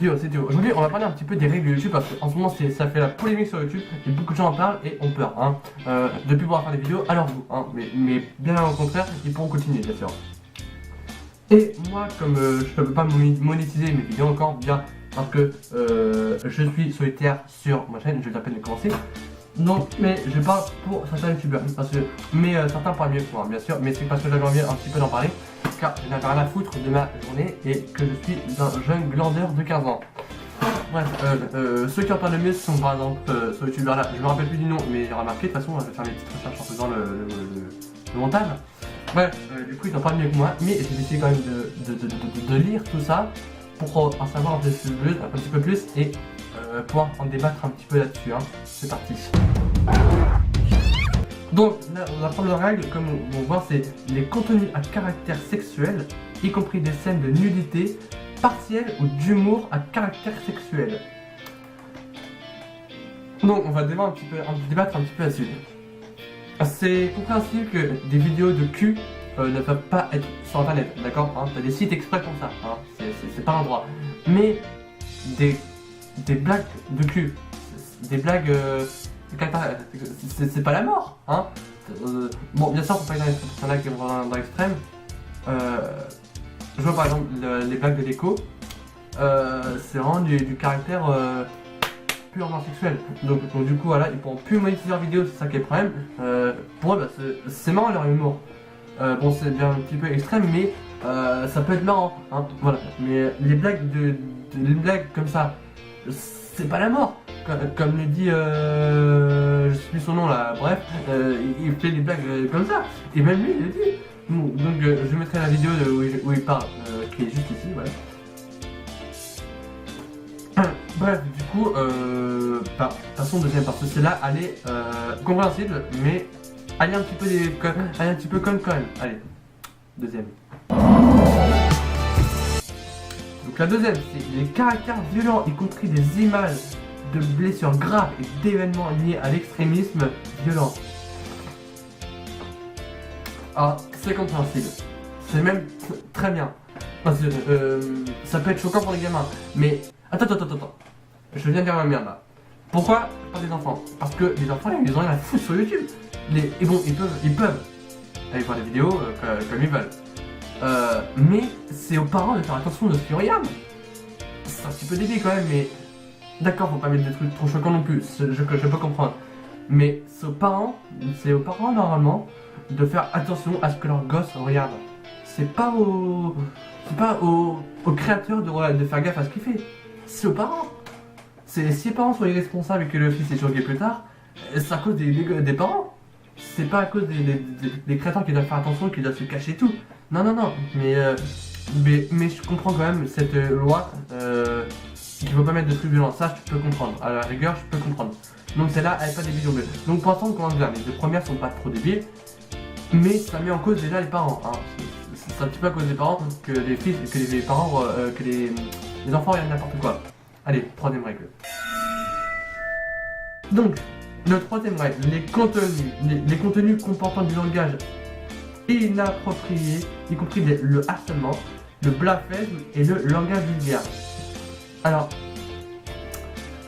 c'est Théo. Aujourd'hui, on va parler un petit peu des règles de YouTube parce qu'en ce moment, ça fait la polémique sur YouTube et beaucoup de gens en parlent et ont peur hein, de plus pouvoir faire des vidéos à leur goût. Hein, mais bien au contraire, ils pourront continuer, bien sûr. Et moi, comme je ne peux pas monétiser mes vidéos encore, bien parce que je suis solitaire sur ma chaîne, je viens à peine de commencer. Donc, mais je parle pour certains youtubeurs, mais certains parlent mieux que moi, bien sûr, mais c'est parce que j'avais envie un petit peu d'en parler, car je n'avais rien à foutre de ma journée et que je suis un jeune glandeur de 15 ans. Bref, ceux qui en parlent le mieux sont par exemple ce youtubeur là, je me rappelle plus du nom, mais j'ai remarqué, de toute façon, je vais faire mes petites recherches en faisant le montage. Bref, du coup, ils en parlent mieux que moi, mais j'ai décidé quand même de lire tout ça pour en savoir un petit peu plus et pouvoir en débattre un petit peu là-dessus. Hein. C'est parti. Donc, la première règle, comme on voit, c'est les contenus à caractère sexuel, y compris des scènes de nudité partielle ou d'humour à caractère sexuel. Donc, on va débattre un petit peu là-dessus. C'est compréhensible que des vidéos de cul ne peuvent pas être sur internet, d'accord hein. T'as des sites exprès pour ça, hein. C'est pas un droit. Mais des blagues de cul, des blagues c'est pas la mort hein. Bon bien sûr faut pas aller dans les personnages dans l'extrême. Je vois par exemple les blagues de déco, c'est vraiment du caractère purement sexuel. Donc du coup voilà, ils pourront plus monétiser leurs vidéos, c'est ça qui est le problème. Pour eux bah, c'est marrant leur humour. Bon c'est bien un petit peu extrême mais ça peut être marrant hein, voilà. Mais les blagues comme ça, c'est pas la mort. Comme le dit, je sais plus son nom là, bref, il fait des blagues comme ça. Et même lui il le dit. Donc je mettrai la vidéo où il parle, qui est juste ici, voilà. Bref, du coup, de toute façon, deuxième partie, celle-là, elle est compréhensible, mais elle est un petit peu conne quand même. Allez, deuxième. Donc la deuxième, c'est les caractères violents, y compris des images de blessures graves et d'événements liés à l'extrémisme violent. Alors, c'est compréhensible. C'est même très bien. Parce que ça peut être choquant pour les gamins. Mais attends. Je viens de dire ma merde là. Pourquoi pas des enfants? Parce que les enfants, ils ont rien à foutre sur YouTube. Et bon, ils peuvent aller voir des vidéos comme ils veulent. Mais c'est aux parents de faire attention de ce qu'ils regardent. C'est un petit peu débile quand même, mais d'accord, faut pas mettre des trucs trop choquants non plus. Je peux comprendre. Mais c'est aux parents normalement de faire attention à ce que leur gosse regarde. C'est pas aux créateurs de faire gaffe à ce qu'il fait. C'est aux parents. Si les parents sont irresponsables et que le fils est choqué plus tard, c'est à cause des parents. C'est pas à cause des créateurs qui doivent faire attention, qui doivent se cacher tout. Non. Mais je comprends quand même cette loi qu'il faut pas mettre de trucs violents. Ça, je peux comprendre. À la rigueur, je peux comprendre. Donc celle-là, elle est pas débile. Donc pour l'instant, comment dire, les deux premières sont pas trop débiles. Mais ça met en cause déjà les parents. Hein. C'est un petit peu à cause des parents que les fils, que les enfants regardent n'importe quoi. Allez, troisième règle. Donc, le troisième règle, les contenus comportant du langage inapproprié, y compris le harcèlement, le blasphème et le langage vulgaire. Alors,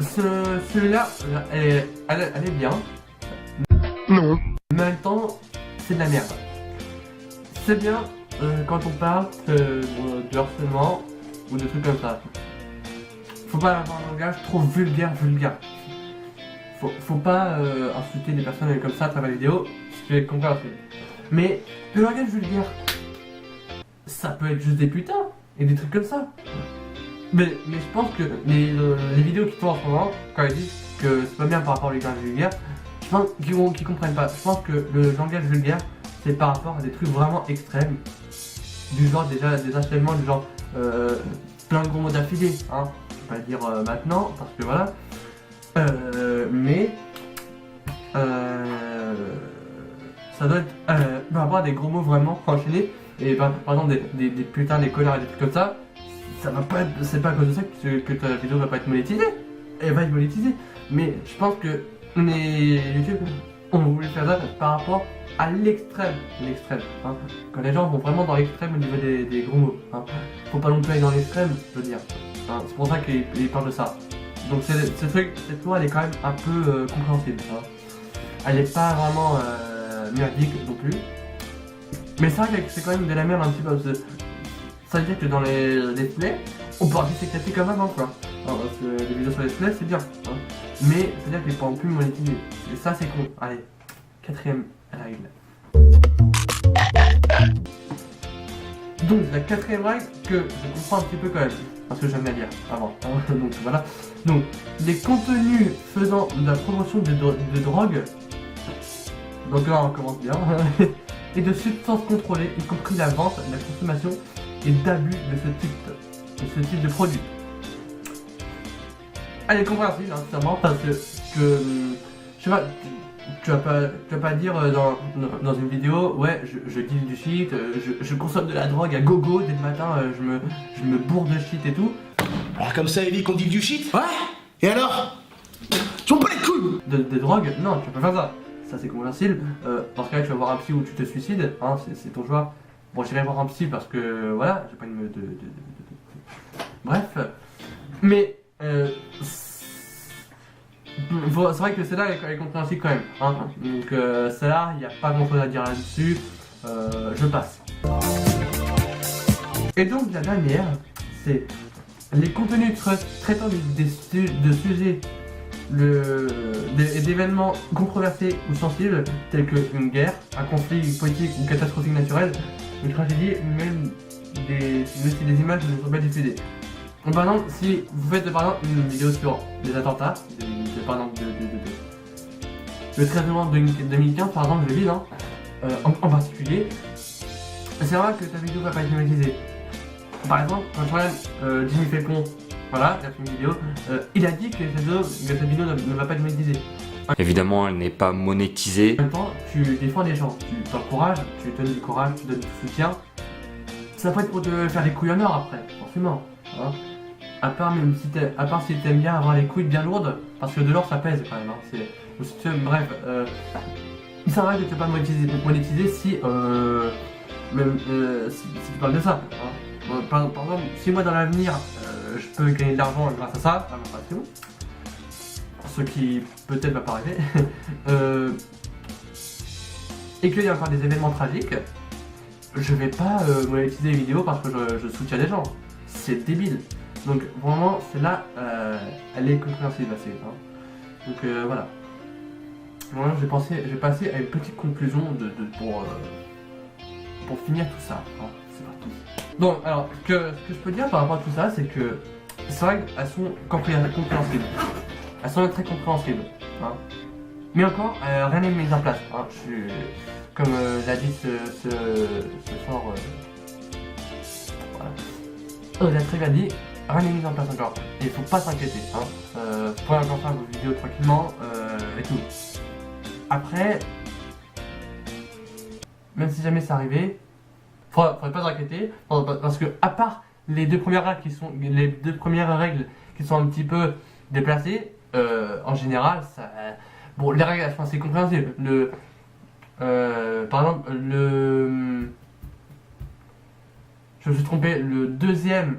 celui-là, elle est bien. Non. Mais en même temps, c'est de la merde. C'est bien quand on parle de harcèlement ou de trucs comme ça. Faut pas avoir un langage trop vulgaire. Faut pas insulter des personnes comme ça à travers la vidéo, c'est compréhensible. Mais le langage vulgaire, ça peut être juste des putains et des trucs comme ça. Mais je pense que les vidéos qui tournent en ce moment, quand ils disent que c'est pas bien par rapport au langage vulgaire, je pense qu'ils comprennent pas. Je pense que le langage vulgaire, c'est par rapport à des trucs vraiment extrêmes. Du genre déjà des harcèlements, du genre plein de gros mots d'affilée, hein. Je vais pas le dire maintenant, parce que voilà. Mais ça doit être par rapport à des gros mots vraiment enchaînés. Et par exemple des putains, des connards et des trucs comme ça. Ça va pas être, c'est pas à cause de ça que ta vidéo va pas être monétisée. Elle va être monétisée. Mais je pense que les YouTube ont voulu faire ça par rapport à l'extrême. Hein. Quand les gens vont vraiment dans l'extrême au niveau des gros mots. Hein. Faut pas non plus aller dans l'extrême, je veux dire. hein. C'est pour ça qu'il parle de ça. Donc cette loi elle est quand même un peu compréhensible. Hein. Elle n'est pas vraiment merdique non plus. Mais c'est vrai que c'est quand même de la merde un petit peu. Parce que ça veut dire que dans les let's play, on peut arrêter s'éclater quand même quoi. Alors, parce que les vidéos sur les let's play c'est bien. Hein. Mais ça veut dire qu'ils ne pourront plus monétiser. Et ça c'est con. Allez, quatrième règle. Donc la quatrième règle que je comprends un petit peu quand même. Parce que j'aime bien lire avant. Hein. Donc voilà. Donc les contenus faisant de la promotion de drogue. Donc là on commence bien. Et de substances contrôlées, y compris la vente, la consommation et d'abus de ce type de produit. Elle est compréhensible, hein, sincèrement, parce que je sais pas, tu vas pas dire dans une vidéo, ouais, je deal du shit, je consomme de la drogue à gogo dès le matin, je me bourre de shit et tout. Alors comme ça, Evie, qu'on deal du shit? Ouais. Et alors? Tu m'en pas les couilles! De drogue? Non, tu peux pas faire ça. Ça c'est compréhensible. Dans ce cas là tu vas voir un psy ou tu te suicides, hein, c'est ton choix. Bon j'irai voir un psy parce que voilà, j'ai pas une bref. Mais c'est vrai que celle-là elle est compréhensible quand même. Hein. Donc celle-là, il n'y a pas grand chose à dire là-dessus. Je passe. Et donc la dernière, c'est les contenus traitant de sujets d'événements controversés ou sensibles tels qu'une guerre, un conflit politique ou catastrophique naturelle, une tragédie, même des images ne sont pas diffusées. Donc, par exemple, si vous faites par exemple une vidéo sur les attentats, par exemple le 13 novembre 2015 par exemple, je le dis, hein, en particulier, c'est vrai que ta vidéo va pas être monétisée. Par exemple, quand tu regardes Jimmy Falcon, voilà, il a fait une vidéo, il a dit que cette vidéo ne va pas être monétisée. Évidemment, elle n'est pas monétisée. En même temps, tu défends des gens, tu t'encourages, tu donnes du courage, tu donnes du soutien. Ça va pas être pour te faire des couilles en or après, forcément. Hein. À part si t'aimes bien avoir les couilles bien lourdes, parce que de l'or ça pèse quand même. Hein. Bref, ça va que tu peux pas monétiser si, si tu parles de ça. Hein. Par exemple, si moi dans l'avenir je peux gagner de l'argent grâce à ça, à ma passion, ce qui peut-être va pas arriver, et qu'il y a encore des événements tragiques, je vais pas monétiser les vidéos parce que je soutiens des gens. C'est débile. Donc vraiment, celle-là, elle est compréhensible assez. Hein. Donc voilà. Maintenant, je vais passer à une petite conclusion pour finir tout ça. Hein. C'est parti. Donc, alors, ce que je peux dire par rapport à tout ça, c'est que ces règles, elles sont compréhensibles. Elles sont très compréhensibles. Hein. Mais encore, rien n'est mis en place. Hein. Comme l'a dit ce soir, voilà. Il a très bien dit, rien n'est mis en place encore. Et il faut pas s'inquiéter. Hein. Vous pouvez encore faire vos vidéos tranquillement et tout. Après, même si jamais ça arrivait, faudrait pas s'inquiéter parce que à part les deux premières règles qui sont un petit peu déplacées, en général, ça, bon les règles, enfin, c'est compréhensible. Par exemple, je me suis trompé, le deuxième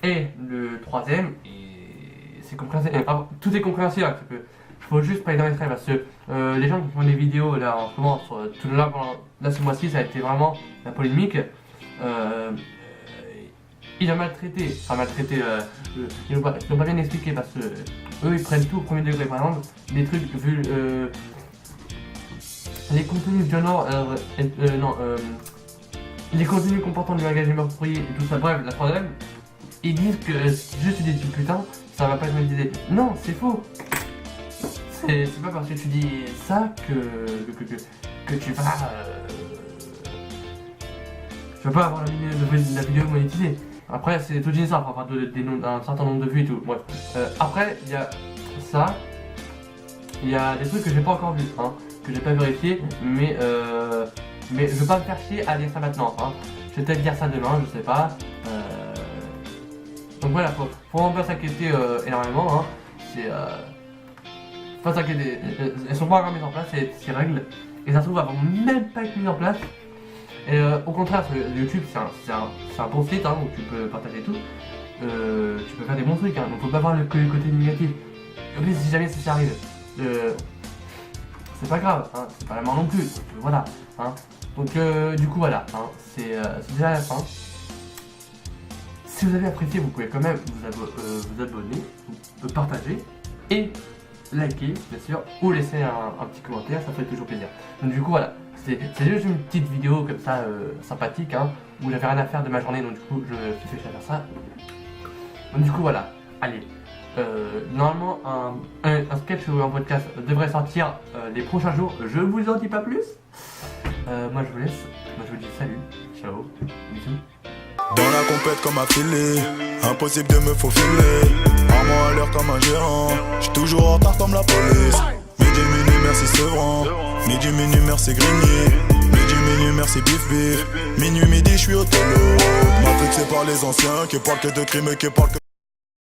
et le troisième, et c'est compréhensible. Enfin, tout est compréhensible un petit peu. Il faut juste pas être dans les traits parce que les gens qui font des vidéos là en ce moment, tout là ce mois-ci, ça a été vraiment la polémique. Il a maltraité, ils n'ont pas bien expliqué parce que eux ils prennent tout au premier degré. Par exemple, des trucs vu les contenus violents, les contenus comportant du langage inapproprié et tout ça, bref, la troisième, ils disent que juste tu dis du putain, ça va pas être monétisé. Non, c'est faux. C'est pas parce que tu dis ça que tu vas pas avoir la vidéo monétisée. Après, c'est tout dit ça, pour avoir un certain nombre de vues et tout. Bref. Après, il y a ça. Il y a des trucs que j'ai pas encore vus, hein, que j'ai pas vérifié, mais je veux pas me faire chier à dire ça maintenant. Hein. Je vais peut-être dire ça demain, je sais pas. Donc voilà, faut vraiment pas s'inquiéter énormément. Hein. Faut pas s'inquiéter. Elles sont pas encore mises en place, ces règles. Et ça se trouve, elles vont même pas être mises en place. Et au contraire, YouTube, c'est un bon site hein, où tu peux partager tout. tu peux faire des bons trucs, hein, donc faut pas voir que le côté négatif. En plus, si jamais ça arrive, c'est pas grave, hein, c'est pas la mort non plus, donc, voilà. Hein. Donc du coup voilà, hein, c'est déjà la fin. Si vous avez apprécié, vous pouvez quand même vous abonner, partager et liker bien sûr, ou laisser un petit commentaire, ça fait toujours plaisir. Donc du coup voilà, c'est juste une petite vidéo comme ça sympathique, hein, où j'avais rien à faire de ma journée, donc du coup je me suis fait faire ça. Donc du coup voilà, allez. Normalement un sketch ou un podcast devrait sortir les prochains jours, je vous en dis pas plus. Moi je vous laisse, moi je vous dis salut, ciao, bisous. Dans la compète comme à filer, impossible de me faufiler. Arme-moi à l'heure comme un gérant, j'suis toujours en retard comme la police. Midi minuit merci Sevran, midi minuit merci Grigny, midi minuit merci Bif Bif. Minuit midi j'suis au tolo, matrixé par les anciens qui parlent que de crime et qui parlent que